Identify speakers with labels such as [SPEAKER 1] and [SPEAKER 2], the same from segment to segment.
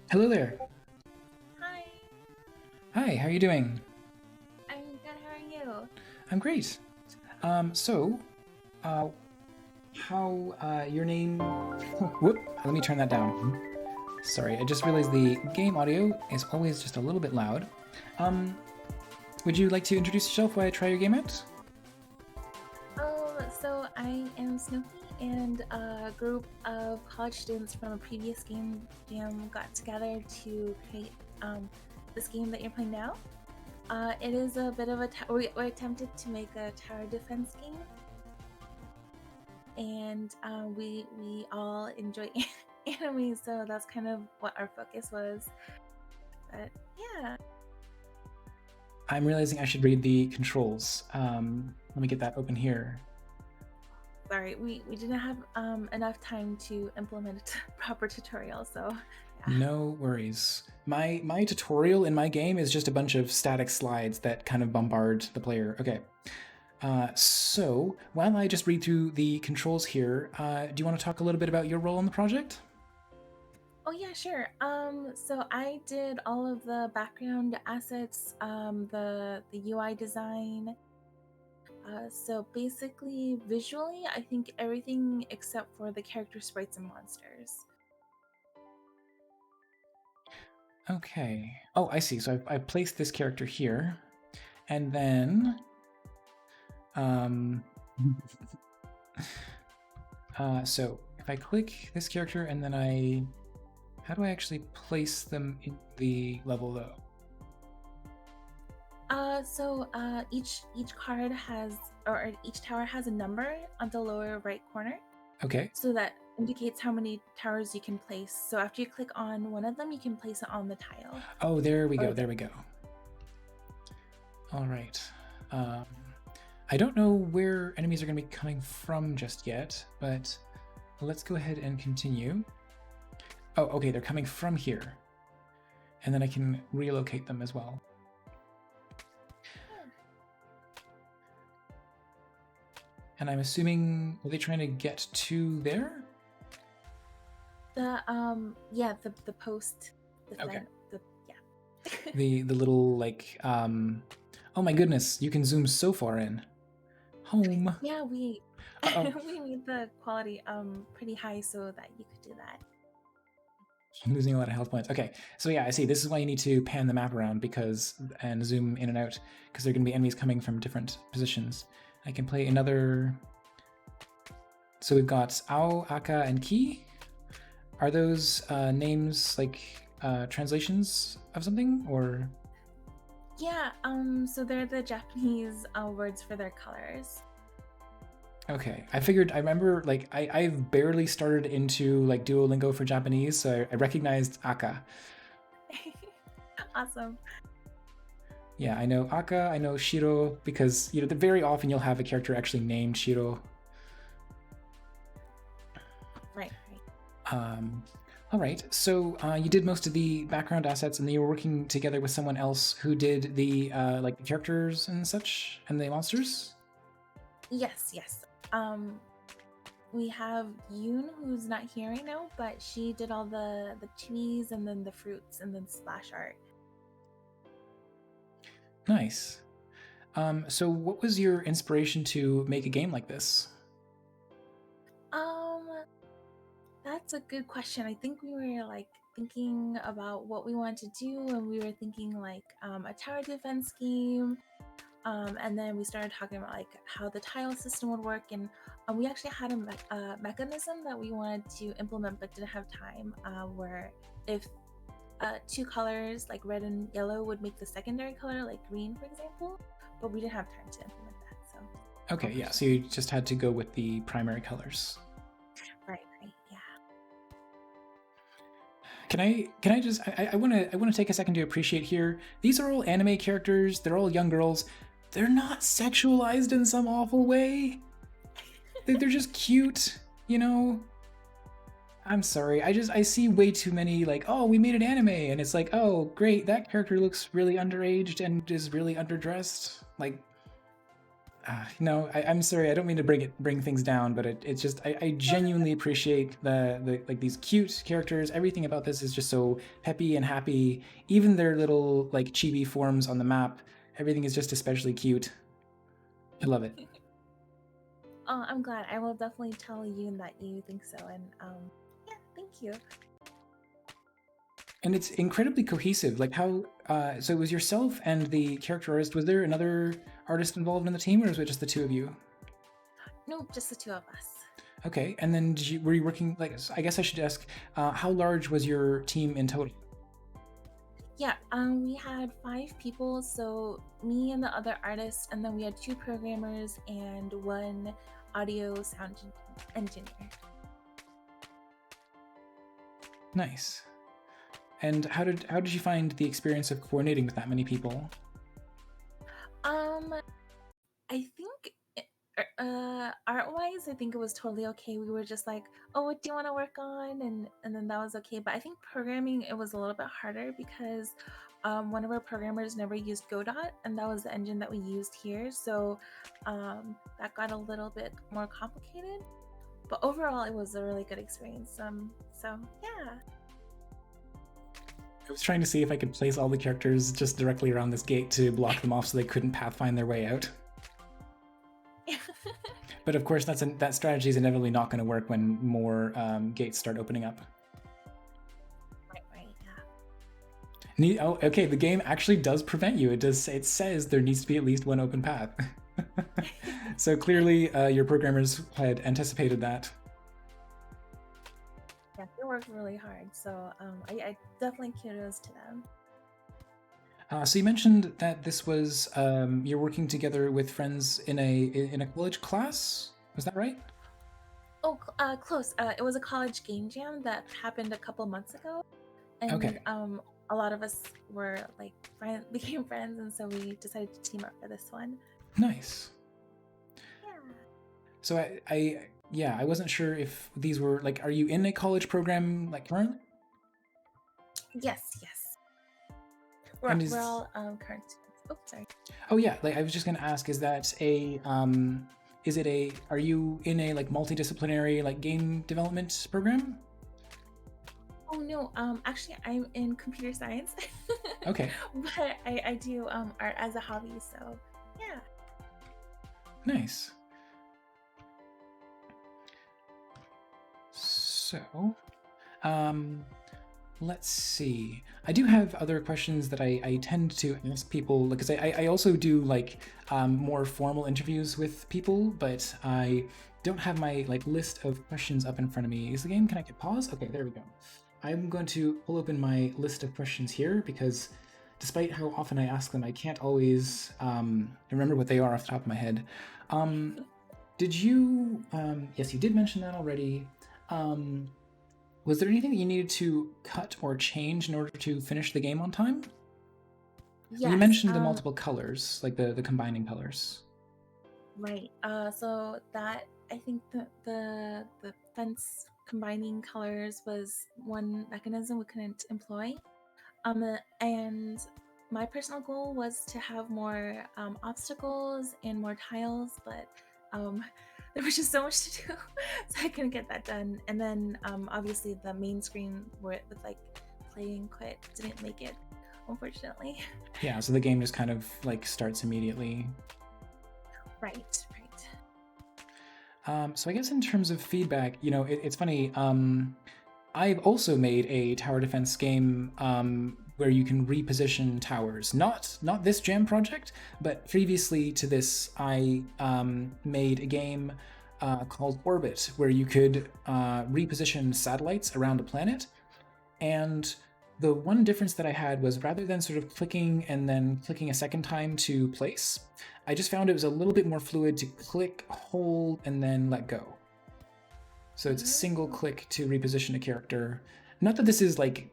[SPEAKER 1] Hello there.
[SPEAKER 2] Hi,
[SPEAKER 1] Hi, how are you doing?
[SPEAKER 2] I'm good. How are you?
[SPEAKER 1] I'm great. So, uh, how, your name? Whoop, let me turn that down. Sorry, I just realized the game audio is always just a little bit loud. Um, would you like to introduce yourself while I try your game out?
[SPEAKER 2] So I am Snooky, and a group of college students from a previous game jam got together to create this game that you're playing now. It is a bit of a we attempted to make a tower defense game, and we all enjoy anime, so that's kind of what our focus was. But yeah,
[SPEAKER 1] I'm realizing I should read the controls. Let me get that open here.
[SPEAKER 2] sorry, we didn't have enough time to implement a proper tutorial, so yeah.
[SPEAKER 1] No worries. My tutorial in my game is just a bunch of static slides that kind of bombard the player. Okay. So while I just read through the controls here, do you want to talk a little bit about your role in the project?
[SPEAKER 2] Oh yeah, sure. So I did all of the background assets, the UI design. So basically, visually, I think everything except for the character sprites and monsters.
[SPEAKER 1] Okay. Oh, I see. So I placed this character here, and then um, so if I click this character and then how do I actually place them in the level though?
[SPEAKER 2] Each card has, or each tower has a number on the lower right corner,
[SPEAKER 1] Okay.
[SPEAKER 2] so that indicates how many towers you can place. So after you click on one of them, you can place it on the tile.
[SPEAKER 1] Oh, there we go.
[SPEAKER 2] Or
[SPEAKER 1] There we go. All right. Um, I don't know where enemies are going to be coming from just yet, but let's go ahead and continue. Oh, okay, they're coming from here. And then I can relocate them as well. And I'm assuming, are they trying to get to there?
[SPEAKER 2] the post, the
[SPEAKER 1] Okay.
[SPEAKER 2] the yeah.
[SPEAKER 1] The little like oh my goodness, you can zoom so far in. Home.
[SPEAKER 2] Yeah, we
[SPEAKER 1] Uh-oh.
[SPEAKER 2] we made the quality pretty high so that you could do that.
[SPEAKER 1] I'm losing a lot of health points. Okay, so yeah, I see. This is why you need to pan the map around and zoom in and out because there are going to be enemies coming from different positions. I can play another. So we've got Ao, Aka, and Ki. Are those names like translations of something or?
[SPEAKER 2] Yeah, so they're the Japanese words for their colors.
[SPEAKER 1] Okay, I figured. I remember like I've barely started into like Duolingo for Japanese, so I recognized Aka.
[SPEAKER 2] Awesome.
[SPEAKER 1] Yeah, I know Aka. I know Shiro because very often you'll have a character actually named Shiro.
[SPEAKER 2] Right, right.
[SPEAKER 1] Um, all right, so you did most of the background assets, and then you were working together with someone else who did the like the characters and such, and the monsters.
[SPEAKER 2] Yes, yes. We have Yoon, who's not here right now, but she did all the cheese and then the fruits and then splash art.
[SPEAKER 1] Nice. So what was your inspiration to make a game like this?
[SPEAKER 2] Um, that's a good question. I think we were like thinking about what we wanted to do, and we were thinking like a tower defense game. And then we started talking about like how the tile system would work, and we actually had a mechanism that we wanted to implement but didn't have time. Where if two colors like red and yellow would make the secondary color like green, for example, but we didn't have time to implement that. So
[SPEAKER 1] Okay, yeah. So
[SPEAKER 2] unfortunately,
[SPEAKER 1] you just had to go with the primary colors.
[SPEAKER 2] right, right, yeah.
[SPEAKER 1] Can I just I want to take a second to appreciate here. These are all anime characters. They're all young girls. They're not sexualized in some awful way. They're just cute, you know. I'm sorry. I see way too many like, oh, we made an anime, and it's like, oh, great, that character looks really underaged and is really underdressed. Like, No, I'm sorry. I don't mean to bring things down, but it's just I genuinely appreciate the like these cute characters. Everything about this is just so peppy and happy. Even their little like chibi forms on the map, everything is just especially cute. I love it.
[SPEAKER 2] Oh, I'm glad. I will definitely tell Yoon that you think so. And yeah, thank you.
[SPEAKER 1] And it's incredibly cohesive. Like how so it was yourself and the character artist. Was there another artist involved in the team, or was it just the two of you?
[SPEAKER 2] No, just the two of us.
[SPEAKER 1] Okay, and then were you working like? I guess I should ask, how large was your team in total?
[SPEAKER 2] Yeah, we had 5 people, so me and the other artist, and then we had 2 programmers and 1 audio sound engineer.
[SPEAKER 1] Nice. And how did you find the experience of coordinating with that many people?
[SPEAKER 2] I think art-wise, I think it was totally okay. We were just like, "Oh, what do you want to work on?" and then that was okay. But I think programming, it was a little bit harder because one of our programmers never used Godot, and that was the engine that we used here. So that got a little bit more complicated. But overall, it was a really good experience. So yeah.
[SPEAKER 1] I was trying to see if I could place all the characters just directly around this gate to block them off so they couldn't pathfind their way out. But of course, that strategy is inevitably not going to work when more gates start opening up.
[SPEAKER 2] Right, yeah.
[SPEAKER 1] Oh, okay. The game actually does prevent you. It says there needs to be at least one open path. So clearly, your programmers had anticipated that.
[SPEAKER 2] Yeah, they worked really hard. So I definitely kudos to them.
[SPEAKER 1] So you mentioned that this was you're working together with friends in a college class. Was that right?
[SPEAKER 2] Oh, close. It was a college game jam that happened a couple months ago, and
[SPEAKER 1] Okay.
[SPEAKER 2] a lot of us were like became friends, and so we decided to team up for this one.
[SPEAKER 1] Nice.
[SPEAKER 2] Yeah.
[SPEAKER 1] So I wasn't sure if these were like, are you in a college program like currently?
[SPEAKER 2] Yes, yes.
[SPEAKER 1] And
[SPEAKER 2] We're all current students. Oh, sorry.
[SPEAKER 1] oh yeah, like I was just gonna ask, is that are you in a like multidisciplinary like game development program?
[SPEAKER 2] Oh no, actually I'm in computer science.
[SPEAKER 1] Okay.
[SPEAKER 2] But I do art as a hobby, so yeah.
[SPEAKER 1] Nice. So, let's see. I do have other questions that I tend to ask people because I also do like more formal interviews with people, but I don't have my like list of questions up in front of me. Is the game? Can I get pause? Okay, there we go. I'm going to pull open my list of questions here because despite how often I ask them, I can't always remember what they are off the top of my head. Did you? Yes, you did mention that already. Was there anything that you needed to cut or change in order to finish the game on time?
[SPEAKER 2] Yes.
[SPEAKER 1] You mentioned the multiple colors, like the combining colors.
[SPEAKER 2] Right. So that, I think the fence combining colors was one mechanism we couldn't employ. And my personal goal was to have more obstacles and more tiles, but there was just so much to do, so I couldn't get that done. And then obviously the main screen with like play and quit didn't make it, unfortunately.
[SPEAKER 1] Yeah, so the game just kind of like starts immediately.
[SPEAKER 2] Right.
[SPEAKER 1] So I guess in terms of feedback, it's funny. I've also made a tower defense game where you can reposition towers. Not this jam project, but previously to this, I made a game called Orbit, where you could reposition satellites around a planet. And the one difference that I had was rather than sort of clicking and then clicking a second time to place, I just found it was a little bit more fluid to click, hold, and then let go. So it's a single click to reposition a character. Not that this is like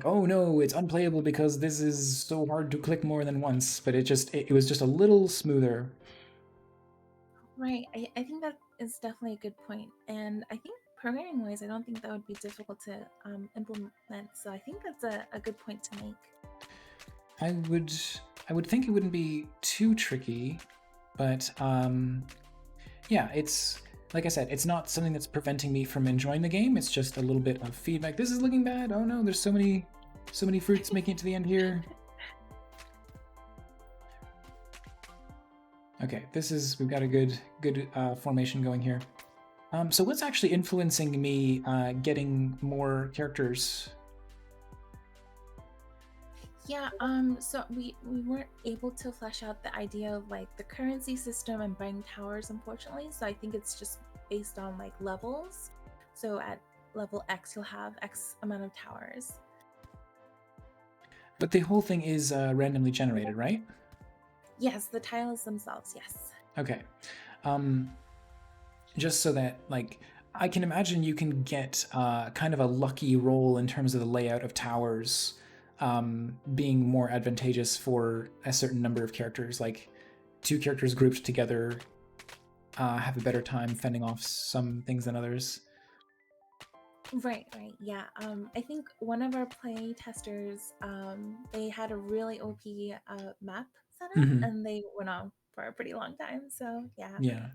[SPEAKER 1] oh no, it's unplayable because this is so hard to click more than once, but it was just a little smoother.
[SPEAKER 2] Right. I think that is definitely a good point. And I think programming wise, I don't think that would be difficult to implement. So I think that's a good point to make.
[SPEAKER 1] I would I would think it wouldn't be too tricky, but yeah, it's like I said, it's not something that's preventing me from enjoying the game. It's just a little bit of feedback. This is looking bad. Oh no, there's so many fruits making it to the end here. Okay, we've got a good formation going here. So what's actually influencing me getting more characters?
[SPEAKER 2] Yeah, so we weren't able to flesh out the idea of like the currency system and buying towers, unfortunately. So I think it's just based on like levels. So at level X, you'll have X amount of towers.
[SPEAKER 1] But the whole thing is randomly generated, right?
[SPEAKER 2] Yes, the tiles themselves, yes.
[SPEAKER 1] Okay. Just so that, like, I can imagine you can get kind of a lucky roll in terms of the layout of towers being more advantageous for a certain number of characters. Like, two characters grouped together have a better time fending off some things than others.
[SPEAKER 2] Right, right. Yeah. I think one of our play testers, they had a really OP map setup
[SPEAKER 1] Mm-hmm.
[SPEAKER 2] and they went on for a pretty long time. So yeah.
[SPEAKER 1] Yeah.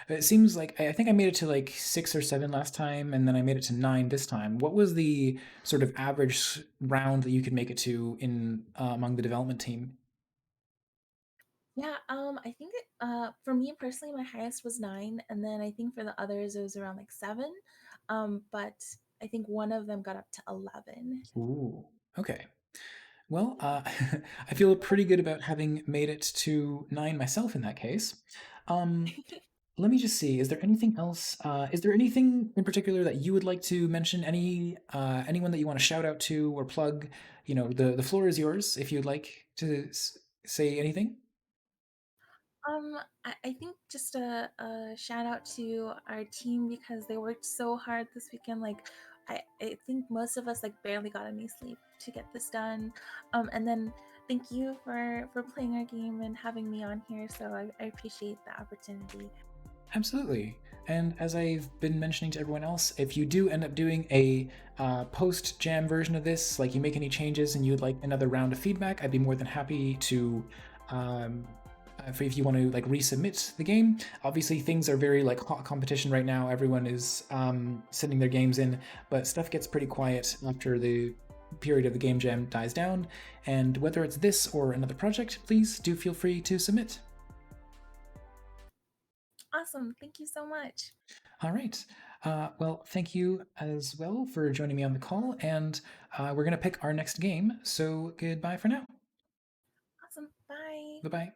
[SPEAKER 1] It seems like I think I made it to like 6 or 7 last time, and then I made it to 9 this time. What was the sort of average round that you could make it to in among the development team?
[SPEAKER 2] Yeah, I think for me personally, my highest was 9, and then I think for the others it was around like 7. But I think one of them got up to 11.
[SPEAKER 1] Ooh. Okay. Well, I feel pretty good about having made it to 9 myself in that case. Um, Let me just see. Is there anything else? Is there anything in particular that you would like to mention? Anyone that you want to shout out to or plug? You know, the floor is yours if you'd like to say anything.
[SPEAKER 2] I think just a shout out to our team because they worked so hard this weekend. Like, I think most of us like barely got any sleep to get this done. And then thank you for playing our game and having me on here. So I appreciate the opportunity.
[SPEAKER 1] Absolutely. And as I've been mentioning to everyone else, if you do end up doing a post jam version of this, like you make any changes and you'd like another round of feedback, I'd be more than happy to. If you want to like resubmit the game, obviously things are very like hot competition right now. Everyone is sending their games in, but stuff gets pretty quiet after the period of the game jam dies down. And whether it's this or another project, please do feel free to submit.
[SPEAKER 2] Awesome. Thank you so much.
[SPEAKER 1] All right. Well, thank you as well for joining me on the call, and we're going to pick our next game. So goodbye for now.
[SPEAKER 2] Awesome. Bye.
[SPEAKER 1] Bye bye.